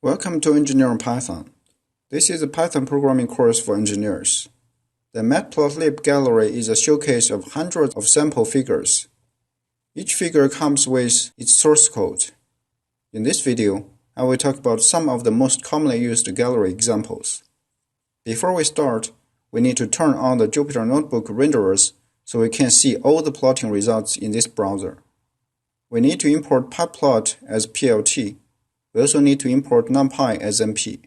Welcome to Engineering Python. This is a Python programming course for engineers. The MatPlotLib gallery is a showcase of hundreds of sample figures. Each figure comes with its source code. In this video, I will talk about some of the most commonly used gallery examples. Before we start, we need to turn on the Jupyter Notebook renderers so we can see all the plotting results in this browser. We need to import pyplot as PLT. We also need to import NumPy as MP.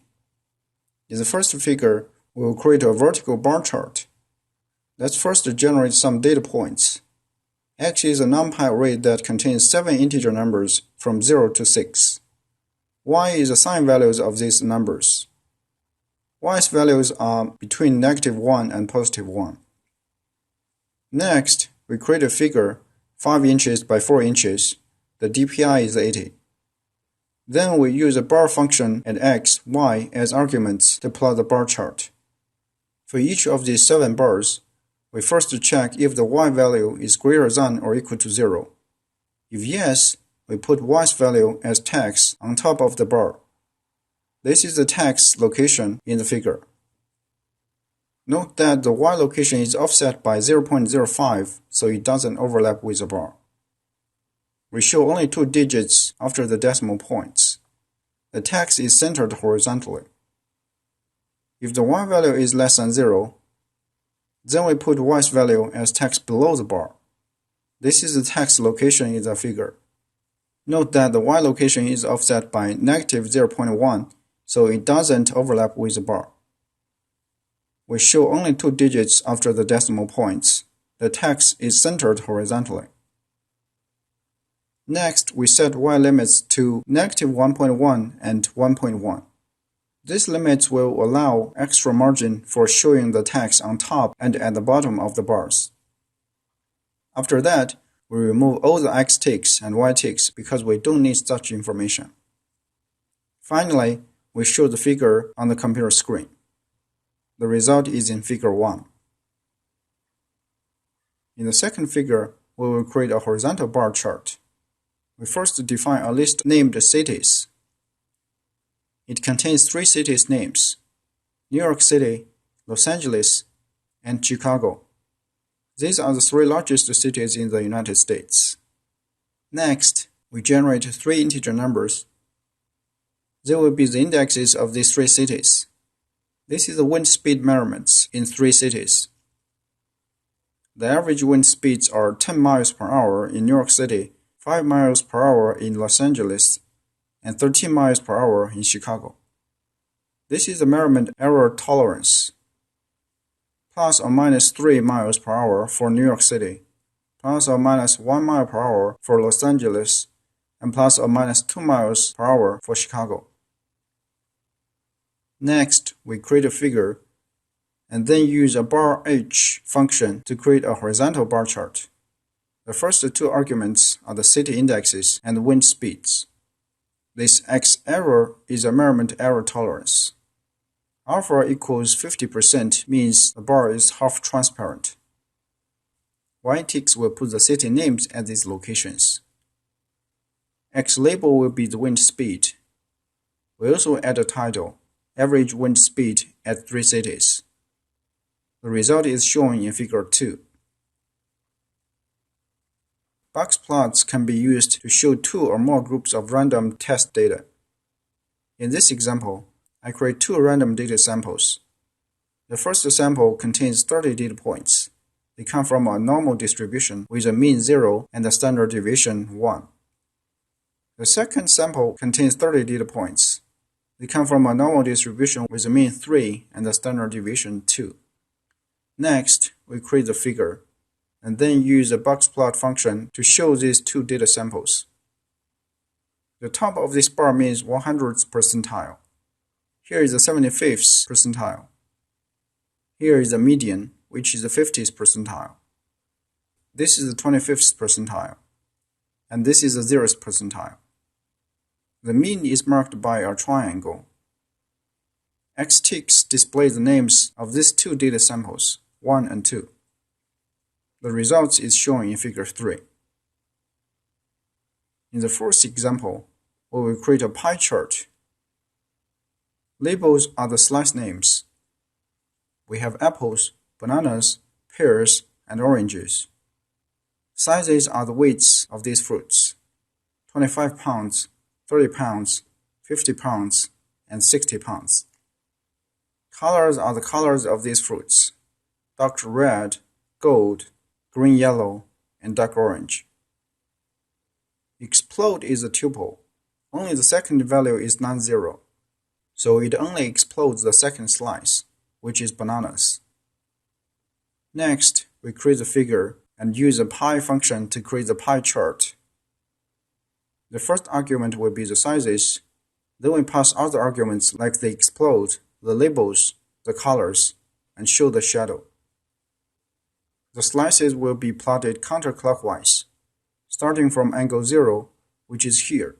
In the first figure, we will create a vertical bar chart. Let's first generate some data points. X is a NumPy array that contains 7 integer numbers from 0 to 6. Y is the sign values of these numbers. Y's values are between -1 and +1. Next, we create a figure 5 inches by 4 inches. The DPI is 80. Then we use a bar function and x, y as arguments to plot the bar chart. For each of these 7 bars, we first check if the y value is greater than or equal to 0. If yes, we put y's value as text on top of the bar. This is the text location in the figure. Note that the y location is offset by 0.05, so it doesn't overlap with the bar. We show only 2 digits after the decimal points. The text is centered horizontally. If the y value is less than 0, then we put y's value as text below the bar. This is the text location in the figure. Note that the y location is offset by -0.1, so it doesn't overlap with the bar. We show only 2 digits after the decimal points. The text is centered horizontally. Next, we set y limits to -1.1 and 1.1. These limits will allow extra margin for showing the text on top and at the bottom of the bars. After that, we remove all the x ticks and y ticks because we don't need such information. Finally, we show the figure on the computer screen. The result is in figure 1. In the second figure, we will create a horizontal bar chart. We first define a list named cities. It contains 3 cities names: New York City, Los Angeles, and Chicago. These are the 3 largest cities in the United States. Next, we generate 3 integer numbers. They will be the indexes of these 3 cities. This is the wind speed measurements in 3 cities. The average wind speeds are 10 miles per hour in New York City, 5 miles per hour in Los Angeles, and 13 miles per hour in Chicago. This is the measurement error tolerance. Plus or minus 3 miles per hour for New York City, plus or minus 1 mile per hour for Los Angeles, and plus or minus 2 miles per hour for Chicago. Next, we create a figure, and then use a bar h function to create a horizontal bar chart. The first 2 arguments are the city indexes and wind speeds. This x error is a measurement error tolerance. Alpha equals 50% means the bar is half transparent. Y ticks will put the city names at these locations. X label will be the wind speed. We also add a title, average wind speed at 3 cities. The result is shown in figure 2. Box plots can be used to show 2 or more groups of random test data. In this example, I create 2 random data samples. The first sample contains 30 data points. They come from a normal distribution with a mean 0 and a standard deviation 1. The second sample contains 30 data points. They come from a normal distribution with a mean 3 and a standard deviation 2. Next, we create the figure, and then use a boxplot function to show these 2 data samples. The top of this bar means 100th percentile. Here is the 75th percentile. Here is the median, which is the 50th percentile. This is the 25th percentile. And this is the 0th percentile. The mean is marked by a triangle. X ticks display the names of these 2 data samples, 1 and 2. The results is shown in figure 3. In the fourth example, we will create a pie chart. Labels are the slice names. We have apples, bananas, pears, and oranges. Sizes are the weights of these fruits: 25 pounds, 30 pounds, 50 pounds, and 60 pounds. Colors are the colors of these fruits: dark red, gold, green yellow, and dark orange. Explode is a tuple. Only the second value is non-zero, so it only explodes the second slice, which is bananas. Next, we create the figure and use a pie function to create the pie chart. The first argument will be the sizes, then we pass other arguments like the explode, the labels, the colors, and show the shadow. The slices will be plotted counterclockwise, starting from angle 0, which is here.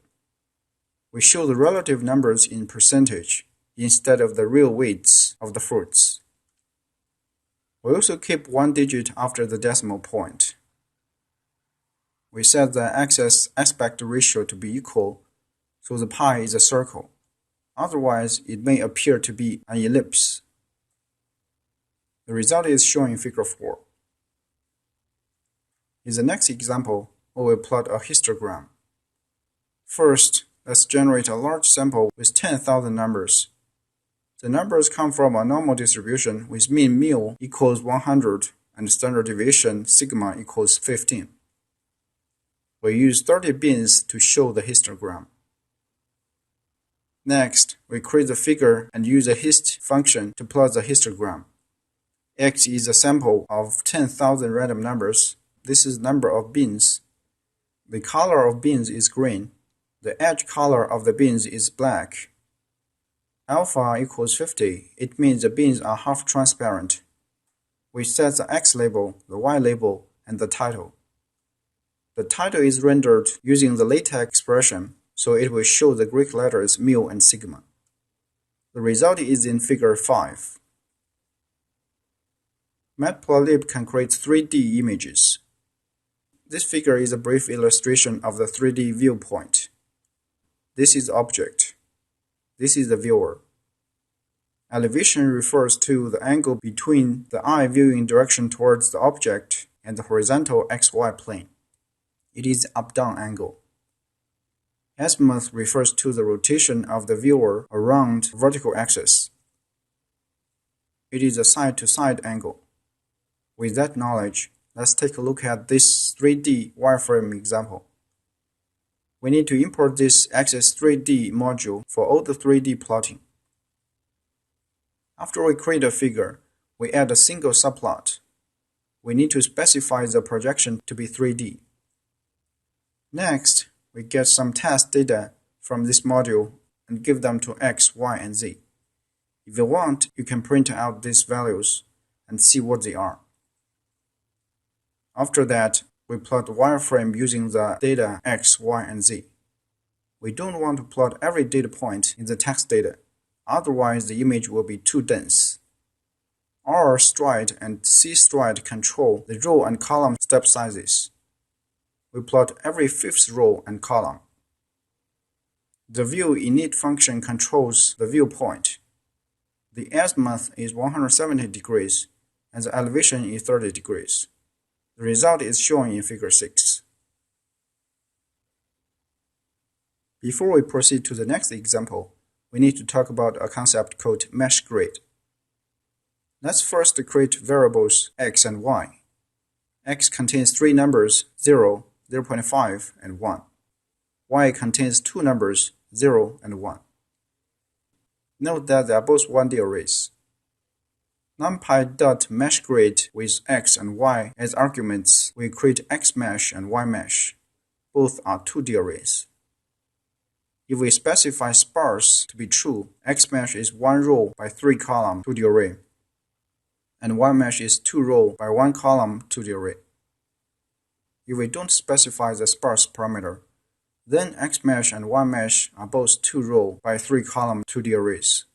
We show the relative numbers in percentage instead of the real weights of the fruits. We also keep one digit after the decimal point. We set the axis aspect ratio to be equal, so the pie is a circle. Otherwise, it may appear to be an ellipse. The result is shown in Figure 4. In the next example, we will plot a histogram. First, let's generate a large sample with 10,000 numbers. The numbers come from a normal distribution with mean mu equals 100 and standard deviation sigma equals 15. We use 30 bins to show the histogram. Next, we create the figure and use a hist function to plot the histogram. X is a sample of 10,000 random numbers. This is the number of bins. The color of bins is green. The edge color of the bins is black. Alpha equals 50. It means the bins are half transparent. We set the X label, the Y label, and the title. The title is rendered using the LaTeX expression, so it will show the Greek letters mu and sigma. The result is in Figure 5. MatPlotLib can create 3D images. This figure is a brief illustration of the 3D viewpoint. This is the object. This is the viewer. Elevation refers to the angle between the eye viewing direction towards the object and the horizontal XY plane. It is up-down angle. Azimuth refers to the rotation of the viewer around the vertical axis. It is a side-to-side angle. With that knowledge, let's take a look at this 3D wireframe example. We need to import this Axis 3D module for all the 3D plotting. After we create a figure, we add a single subplot. We need to specify the projection to be 3D. Next, we get some test data from this module and give them to X, Y, and Z. If you want, you can print out these values and see what they are. After that, we plot the wireframe using the data X, Y, and Z. We don't want to plot every data point in the text data, otherwise the image will be too dense. R stride and C stride control the row and column step sizes. We plot every fifth row and column. The viewInit function controls the viewpoint. The azimuth is 170 degrees and the elevation is 30 degrees. The result is shown in Figure 6. Before we proceed to the next example, we need to talk about a concept called mesh grid. Let's first create variables x and y. X contains three numbers 0, 0.5, and 1. Y contains two numbers 0 and 1. Note that they are both 1D arrays. NumPy.meshGrid with x and y as arguments will create xMesh and yMesh. Both are 2D arrays. If we specify sparse to be true, xMesh is 1 row by 3 column 2D array, and yMesh is 2 row by 1 column 2D array. If we don't specify the sparse parameter, then xMesh and yMesh are both 2 row by 3 column 2D arrays.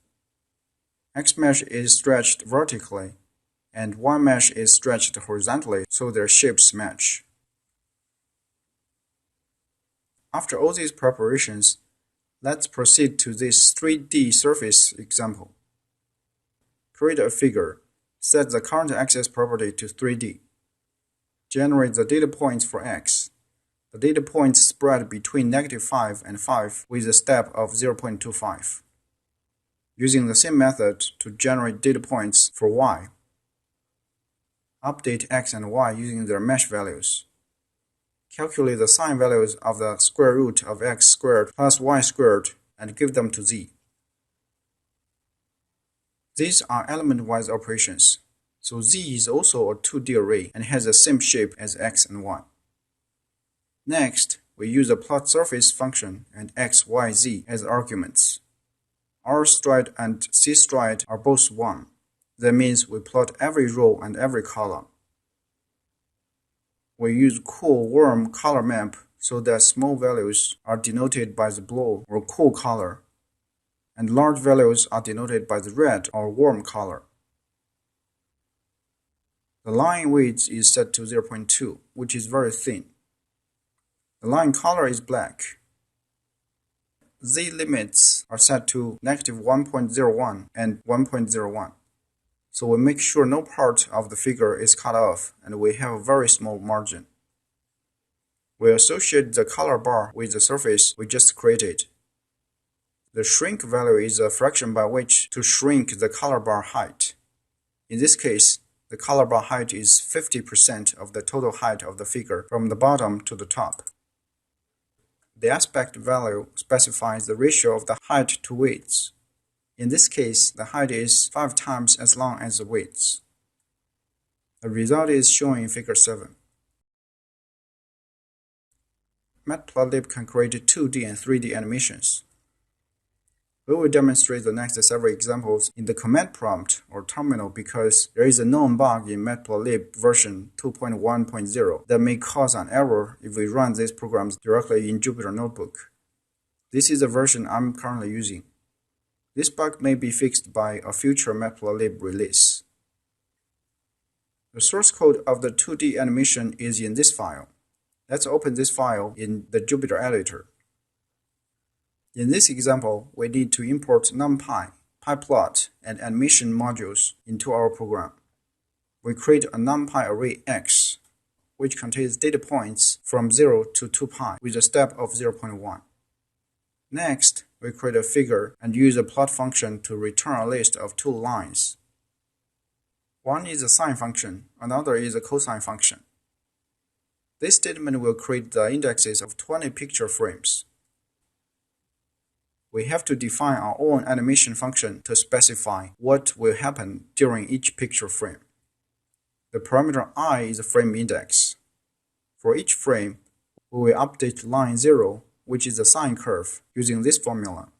xMesh is stretched vertically, and yMesh is stretched horizontally, so their shapes match. After all these preparations, Let's proceed to this 3D surface example. Create a figure. Set the current axis property to 3D. Generate the data points for x. The data points spread between -5 and 5 with a step of 0.25. Using the same method to generate data points for y. Update x and y using their mesh values. Calculate the sign values of the square root of x squared plus y squared and give them to z. These are element-wise operations, so z is also a 2D array and has the same shape as x and y. Next, we use a plot surface function and x, y, z as arguments. R stride and C stride are both 1. That means we plot every row and every column. We use cool warm color map so that small values are denoted by the blue or cool color, and large values are denoted by the red or warm color. The line width is set to 0.2, which is very thin. The line color is black. Z limits are set to -1.01 and 1.01. So we make sure no part of the figure is cut off and we have a very small margin. We associate the color bar with the surface we just created. The shrink value is a fraction by which to shrink the color bar height. In this case, the color bar height is 50% of the total height of the figure from the bottom to the top. The aspect value specifies the ratio of the height to width. In this case, the height is 5 times as long as the width. The result is shown in Figure 7. MatPlotLib can create 2D and 3D animations. We will demonstrate the next several examples in the command prompt or terminal because there is a known bug in MatPlotLib version 2.1.0 that may cause an error if we run these programs directly in Jupyter Notebook. This is the version I'm currently using. This bug may be fixed by a future MatPlotLib release. The source code of the 2D animation is in this file. Let's open this file in the Jupyter editor. In this example, we need to import NumPy, PyPlot, and animation modules into our program. We create a NumPy array X, which contains data points from 0 to 2π with a step of 0.1. Next, we create a figure and use a plot function to return a list of 2 lines. One is a sine function, another is a cosine function. This statement will create the indexes of 20 picture frames. We have to define our own animation function to specify what will happen during each picture frame. The parameter I is a frame index. For each frame, we will update line 0, which is the sine curve, using this formula.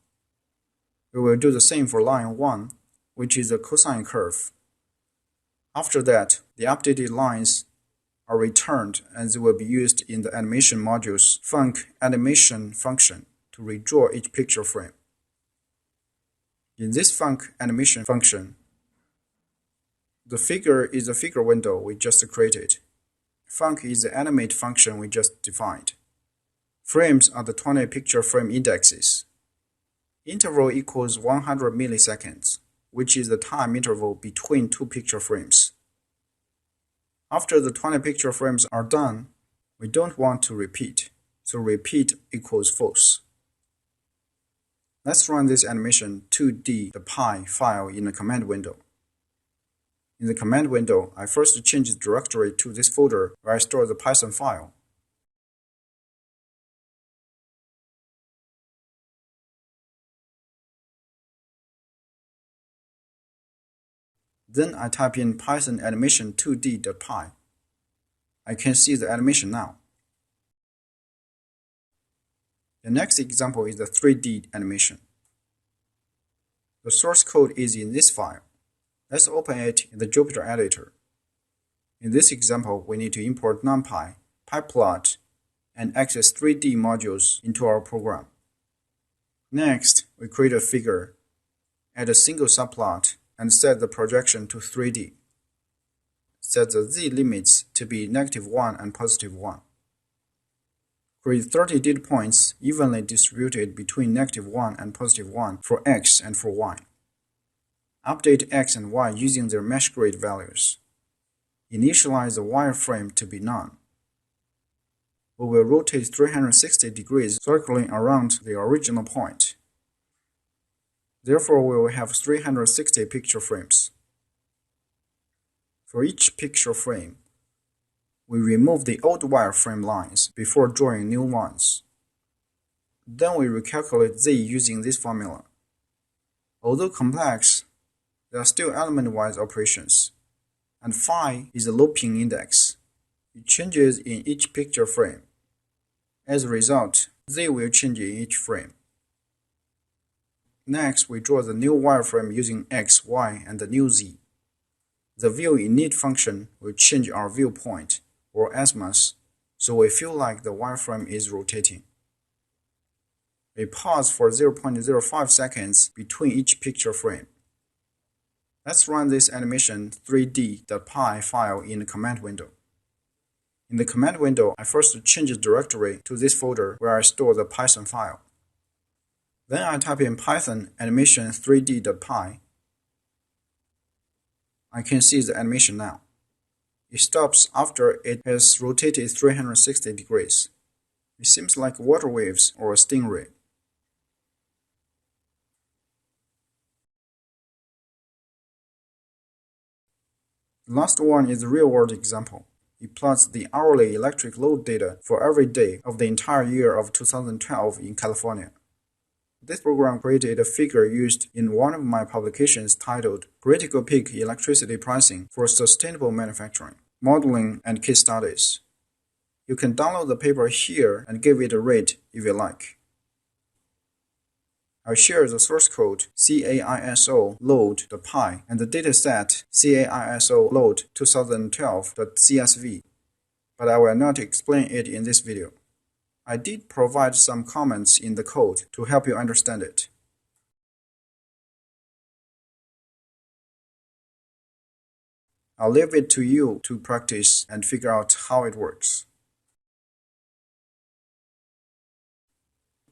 We will do the same for line 1, which is a cosine curve. After that, the updated lines are returned and they will be used in the animation module's funcAnimation function to redraw each picture frame. In this funcAnimation function, the figure is the figure window we just created. Func is the animate function we just defined. Frames are the 20 picture frame indexes. Interval equals 100 milliseconds, which is the time interval between 2 picture frames. After the 20 picture frames are done, we don't want to repeat, so repeat equals false. Let's run this animation 2D the py file in the command window. In the command window, I first change the directory to this folder where I store the Python file. Then I type in Python animation 2d.py. I can see the animation now. The next example is the 3D animation. The source code is in this file. Let's open it in the Jupyter editor. In this example, we need to import NumPy, PyPlot, and access 3D modules into our program. Next, we create a figure, add a single subplot, and set the projection to 3D. Set the z limits to be -1 and +1. Create 30 data points evenly distributed between -1 and +1 for x and for y. Update x and y using their mesh grid values. Initialize the wireframe to be none. We will rotate 360 degrees circling around the original point. Therefore, we will have 360 picture frames. For each picture frame, we remove the old wireframe lines before drawing new ones. Then we recalculate z using this formula. Although complex, there are still element-wise operations, and phi is a looping index. It changes in each picture frame. As a result, z will change in each frame. Next, we draw the new wireframe using x, y, and the new z. The viewInit function will change our viewpoint, or azimuth, so we feel like the wireframe is rotating. We pause for 0.05 seconds between each picture frame. Let's run this animation 3d.py file in the command window. In the command window, I first change the directory to this folder where I store the Python file. Then I type in Python animation 3d.py. I can see the animation now. It stops after it has rotated 360 degrees. It seems like water waves or a stingray. The last one is the RealWorld Example. It plots the hourly electric load data for every day of the entire year of 2012 in California. This program created a figure used in one of my publications titled Critical Peak Electricity Pricing for Sustainable Manufacturing, Modeling and Case Studies. You can download the paper here and give it a rate if you like. I'll share the source code CAISO load.py and the dataset CAISO load 2012.csv, but I will not explain it in this video. I did provide some comments in the code to help you understand it. I'll leave it to you to practice and figure out how it works.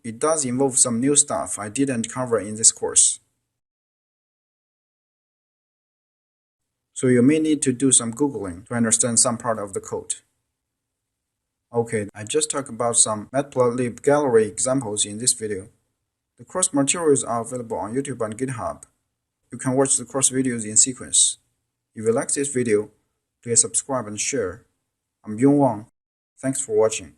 It does involve some new stuff I didn't cover in this course. So you may need to do some Googling to understand some part of the code. Okay, I just talked about some MatPlotLib gallery examples in this video. The course materials are available on YouTube and GitHub. You can watch the course videos in sequence. If you like this video, please subscribe and share. I'm Wang. Thanks for watching.